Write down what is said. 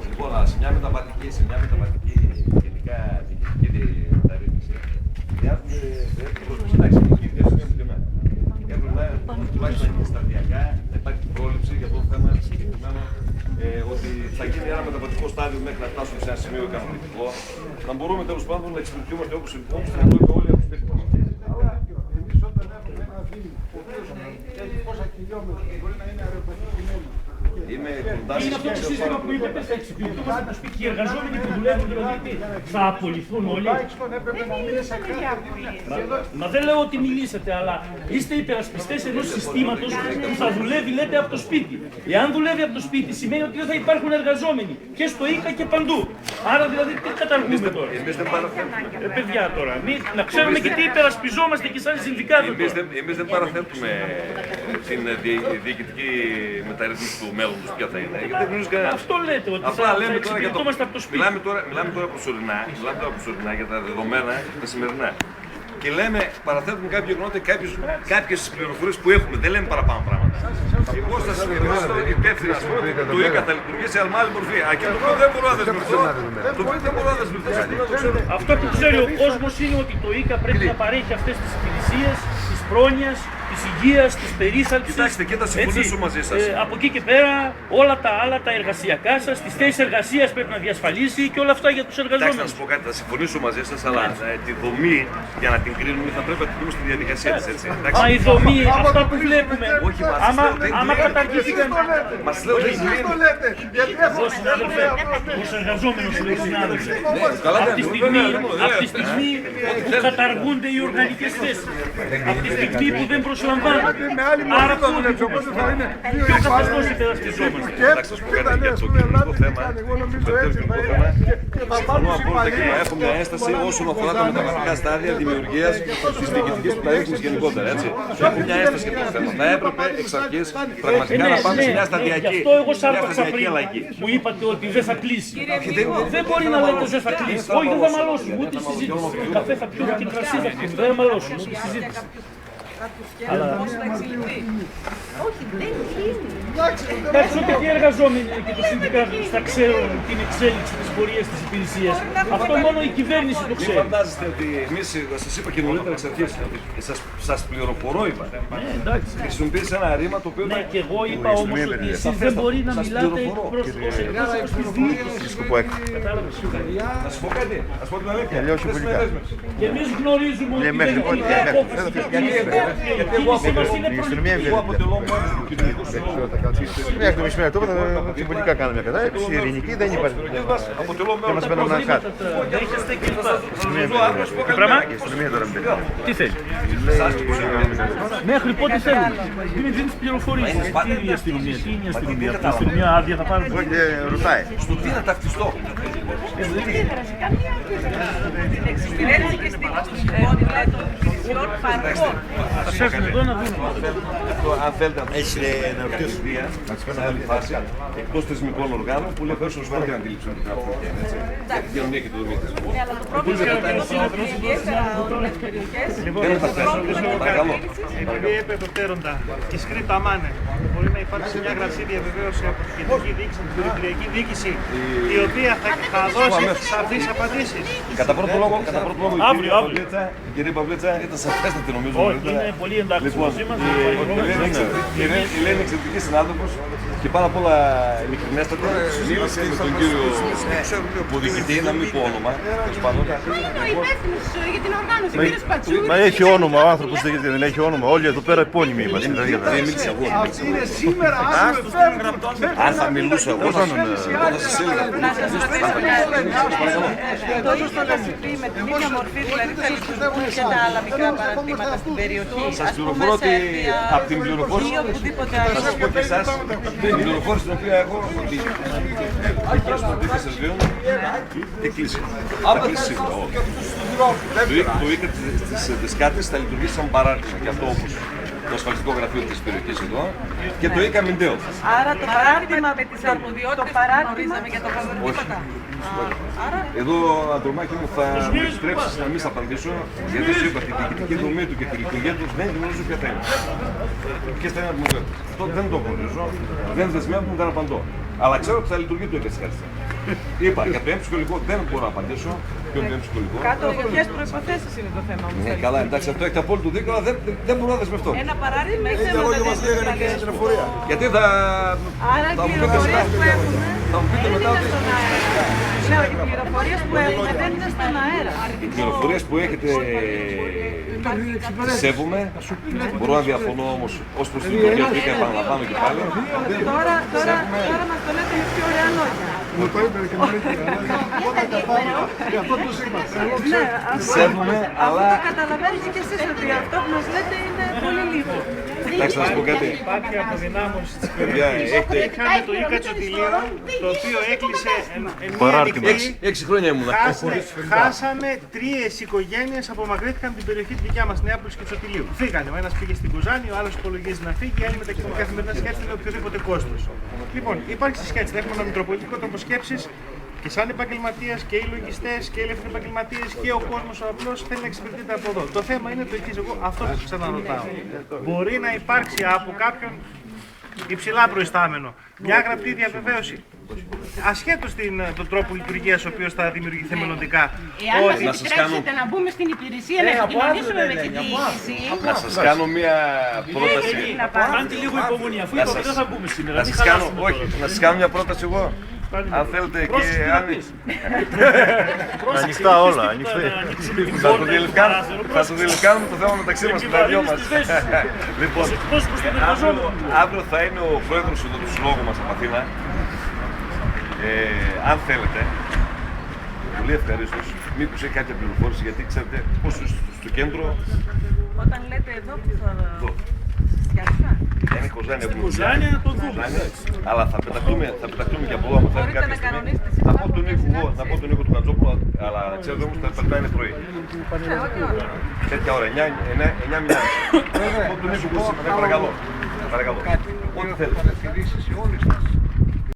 Λοιπόν, σε μια μεταβατική γενικά διοικητική μεταρρύθμιση, κοιτάξτε, έχουν τουλάχιστον σταδιακά να υπάρχει πρόληψη για αυτό το θέμα συγκεκριμένο ότι θα γίνει ένα μεταβατικό στάδιο μέχρι να φτάσουμε σε ένα σημείο ικανοποιητικό. Να μπορούμε τέλος πάντων να εξυπηρετούμαστε όπως θέλουμε όλοι από τους τέχνες. Όταν έχουμε ένα δήμο, ο οποίος έχει πόσα χιλιόμετρα, μπορεί να είναι αεροπορικημένο. Είναι κοντά είναι αυτό το σύστημα που είπατε, θα εξυπηρετούμαστε το σπίτι και οι εργαζόμενοι που δουλεύουν δηλαδή θα απολυθούν όλοι. Τουλάχιστον έπρεπε να μείνει σε κάθε. Μα δεν λέω ότι μιλήσατε, αλλά είστε υπερασπιστές ενός συστήματος που θα δουλεύει, λέτε, από το σπίτι. Εάν δουλεύει από το σπίτι, σημαίνει ότι δεν θα υπάρχουν εργαζόμενοι και στο ΙΚΑ και παντού. Άρα δηλαδή τι καταργούμε τώρα. Παιδιά τώρα, να ξέρουμε και τι υπερασπιζόμαστε και σαν συνδικάτο. Εμείς δεν παραθέτουμε την διοικητική μεταρρύθμιση του μέλλοντος ποια θα είναι. Γιατί δεν γνωρίζει κανένα. Αυτό λέτε, ότι απλά θα λέμε τώρα για το. από το σπίτι. Μιλάμε τώρα προσωρινά για τα δεδομένα, τα σημερινά. Και λέμε, παραθέτουμε κάποια γεγονότα και κάποιες πληροφορίες που έχουμε. Δεν λέμε παραπάνω πράγματα. Εγώ σας διαβάσω υπεύθυνα του ΙΚΑ θα λειτουργήσει, αλλά με άλλη μορφή. Εκεί το οποίο δεν μπορώ να δεσμευτώ. Το οποίο δεν μπορώ να δεσμευτώ. Αυτό που ξέρει ο κόσμος είναι ότι το ΙΚΑ πρέπει να παρέχει αυτές τις υπηρεσίες της πρόνοιας, της υγείας, της περίθαλψης. Κοιτάξτε, και θα συμφωνήσω μαζί σας. Από εκεί και πέρα όλα τα άλλα, τα εργασιακά σας, τις θέσεις εργασίας πρέπει να διασφαλίσει και όλα αυτά για τους εργαζόμενους. Κοιτάξτε, να σας πω κάτι, θα συμφωνήσω μαζί σας, αλλά τη δομή για να την κρίνουμε θα πρέπει να την κρίνουμε στη διαδικασία της, έτσι. Μα η δομή, αυτά που βλέπουμε, όχι, άμα καταργήθηκαν. Μας λέω δεν Εσείς το λέτε, γιατί Εγώ συνάδελφε, ως εργαζόμενος λέει συνάδελφε, από τη στιγμή που καταργούνται οι οργανικές θέσεις, από τη στιγμή που δεν προσλαμβάνονται, άρα που είναι ποιο καθεστώς υπερασπιζόμαστε. Να σας πω κάτι για το κοινωνικό θέμα, συμφωνώ απόλυτα και έχω μια ένσταση όσον αφορά τα μεταβατικά στάδια δημιουργίας της διοικητικής μεταρρύθμισης γενικότερα, έτσι. Έχω μια ένσταση για το θέμα. Θα έπρεπε εξ αρχής πραγματικά να πάμε σε μια σταδιακή. Γι' αυτό εγώ σάρπαξα πριν, μου είπατε ότι δεν θα κλείσει. Δεν μπορεί να λέτε δεν θα κλείσει. Όχι, δεν θα μαλώσουμε, ούτε συζήτηση. Καφέ θα πιούμε και κρασί θα πιούμε, δεν θα μαλώσουμε, ούτε συζήτηση. Αλλά πώς θα εξελιχθεί. Όχι, δεν κλείνει. Εντάξει, ούτε και οι εργαζόμενοι και το συνδικάτο θα ξέρουν την εξέλιξη της πορείας της υπηρεσίας. Αυτό μόνο η κυβέρνηση το Μην ξέρει. φαντάζεστε ότι εμείς, σας είπα και νωρίτερα εξ αρχής, σας πληροφορώ είπα. Εντάξει. Χρησιμοποίησα ένα ρήμα το οποίο. Ναι, και εγώ είπα όμως ότι εσείς δεν μπορεί να μιλάτε ως εκπρόσωπος της διοίκησης. Κατάλαβες. Να σας πω κάτι, να σας πω την αλήθεια. Και εμείς γνωρίζουμε ότι δεν υπάρχει απόφαση για κλείσει. Η κίνηση μας είναι προληπτική. Εγώ αποτελώ μόνος του κοινωνικού συλλόγου. Μέχρι το μεσημέρι τώρα συμβολικά κάναμε μια κατάρρευση, η ειρηνική δεν υπάρχει. Αποτελώ Και μας μόνος παίρνουν ένα κάτω. Δέχεστε και αυτά. του Πράγμα. Η αστυνομία τώρα με τελειώνει. Τι θέλει. Μέχρι πότε θέλουν. Μην δίνεις πληροφορίες. Τι είναι η αστυνομία, τι είναι η αστυνομία. Αυτή η αστυνομία άδεια θα πάρουν. Όχι, ρωτάει. Στο τι να ταυτιστώ. Την εξυπηρέτηση και στην αστυνομικότητα των υπηρεσιών παρκών. Θα έρθουν εδώ να δούμε. Αν θέλετε να ρωτήσω σε άλλη φάση, εκτός θεσμικών οργάνων που λέει πέρσι ως πρώτη αντίληψη ότι θα έχουν την κοινωνία και το δομή της. Ναι, αλλά το πρόβλημα είναι ότι ιδιαίτερα όλες τις περιοχές Δεν θα παρακαλώ. Επειδή είπε προτέροντα και σκρίπτα μάνε, μπορεί να υπάρξει μια γραπτή διαβεβαίωση από την κεντρική διοίκηση, από την περιφερειακή διοίκηση, η οποία θα δώσει σαφείς απαντήσεις. Κατά πρώτο λόγο, Αύριο. η κυρία Παυλίτσα ήταν σαφέστατη νομίζω. Όχι, είναι πολύ εντάξει μαζί μας. Η Ελένη είναι εξαιρετική συνάδελφος και πάρα πολλά ειλικρινέστατη. Μίλησε με τον κύριο Ποδικητή, να μην πω όνομα. Είναι ο υπεύθυνος για την οργάνωση, ο κύριος Πατσούρης. Μα έχει όνομα ο άνθρωπος, δεν έχει όνομα. Όλοι εδώ πέρα επώνυμοι είμαστε. Είναι τα ίδια. Αυτή είναι σήμερα, αύριο φεύγουν. Αν θα μιλούσα εγώ, θα σας έλεγα. Να σας ρωτήσω μια ερώτηση. Το ίδιο θα συμβεί με την ίδια μορφή, δηλαδή θα λειτουργούν και τα άλλα μικρά παραδείγματα στην περιοχή. Σας πληροφορώ ότι από την πληροφόρηση, ή οπουδήποτε θα άλλο. σας πω και εσάς, την πληροφόρηση την οποία έχω, ότι στο δίκτυο σας λέω, εκλείσει. Θα κλείσει σίγουρα. Το ΙΚΑ της Δεσκάτης θα λειτουργήσει σαν παράρτημα και αυτό όπως το ασφαλιστικό γραφείο της περιοχής εδώ και το ΙΚΑ Μιντέο. Άρα το παράρτημα με τις αρμοδιότητες που γνωρίζαμε για το τίποτα. Εδώ, Αντρομάκη μου, θα με επιτρέψεις να μην σας απαντήσω, γιατί σου είπα τη διοικητική δομή του και τη λειτουργία του δεν γνωρίζω ποια θα είναι. Ποιες θα είναι αρμοδιότητες. Αυτό δεν το γνωρίζω, δεν δεσμεύομαι, δεν απαντώ. Αλλά ξέρω ότι θα λειτουργεί το εγκαταστάτη. Είπα για το εμψυχολικό δεν μπορώ να απαντήσω. Ποιο είναι το εμψυχολικό. Κάτω από ποιες προϋποθέσεις είναι το θέμα όμως. Ναι, καλά, εντάξει, αυτό έχετε απόλυτο δίκιο, αλλά δεν μπορώ να δεσμευτώ. Ένα παράδειγμα έχετε να δεσμευτεί. Γιατί θα. Άρα οι θα μου πείτε πληροφορίες μετά- που έχουμε θα μου πείτε δεν μετά είναι ότι. στον αέρα. Λέω, οι πληροφορίες που έχουμε δεν είναι στον αέρα. Οι πληροφορίες που έχετε σέβομαι. Μπορώ να διαφωνώ όμως ως προς την λειτουργία του και επαναλαμβάνω και πάλι. Τώρα μας το λέτε με πιο ωραία λόγια. Μου το είπε και νωρίτερα. Όταν καθόμουν, γι' αυτό τους είπα. Εγώ Ναι, ξέρω. Σέβομαι, αυτό αλλά. το καταλαβαίνετε κι εσείς ότι αυτό που μας λέτε είναι πολύ λίγο. Εντάξει, να σας πω κάτι. Υπάρχει αποδυνάμωση της Παιδιά, περιοχής. έχετε. Είχαμε το Ίκα Τσοτηλίου, το οποίο έκλεισε εν μία νυχτή. 6 χρόνια ήμουνα. Χάσαμε 3 οικογένειες, απομακρύνθηκαν από την περιοχή τη δικιά μας, Νεάπολης και Τσοτηλίου. Φύγανε. Ο ένας πήγε στην Κοζάνη, ο άλλος υπολογίζει να φύγει, οι άλλοι μετακινούν καθημερινά σκέψη με οποιοδήποτε κόστος. Λοιπόν, υπάρχει σχέση. Έχουμε ένα μητροπολιτικό τρόπο σκέψης και σαν επαγγελματίας και οι λογιστές και οι ελεύθεροι επαγγελματίες και ο κόσμος ο απλός θέλει να εξυπηρετείται από εδώ. Το θέμα είναι το εξής. Εγώ αυτό που ξαναρωτάω. Μπορεί να υπάρξει από κάποιον υψηλά προϊστάμενο μια γραπτή διαβεβαίωση. Ασχέτως τον τρόπο λειτουργίας ο οποίος θα δημιουργηθεί μελλοντικά. Εάν μας να σας κάνω- επιτρέψετε να μπούμε στην υπηρεσία, να επικοινωνήσουμε με την διοίκηση. Να σας κάνω μια πρόταση. Κάντε λίγο υπομονή, αφού είπαμε δεν θα μπούμε σήμερα. Να μην σας κάνω, χαλάσουμε όχι, τώρα. να σας κάνω μια πρόταση εγώ. Αν θέλετε και αν. Ανοιχτά όλα, ανοιχτά. Θα το διελευκάνουμε το θέμα μεταξύ μας, τα δυο μας. Λοιπόν, αύριο θα είναι ο πρόεδρος του συλλόγου μας από Αθήνα. Αν θέλετε, πολύ ευχαρίστως, μήπως έχει κάποια πληροφόρηση, γιατί ξέρετε πώς στο κέντρο. Όταν λέτε εδώ που θα... Εδώ. Σκιάστα. Είναι Κοζάνη, Στην Κοζάνη να το δούμε. αλλά θα πεταχτούμε και από εδώ, άμα θέλει Μπορείτε κάποια να στιγμή. κανονίσετε Θα πω συντάγματα τον Νίκο εγώ, θα πω τον Νίκο του Κατζόπουλου, αλλά ξέρετε όμως θα πετάνε πρωί. Ναι, ό,τι ώρα. Τέτοια ώρα, 9 Θα πω τον Νίκο εγώ, παρακαλώ. Ό,τι θέλετε. Παρατηρήσεις σε όλες τις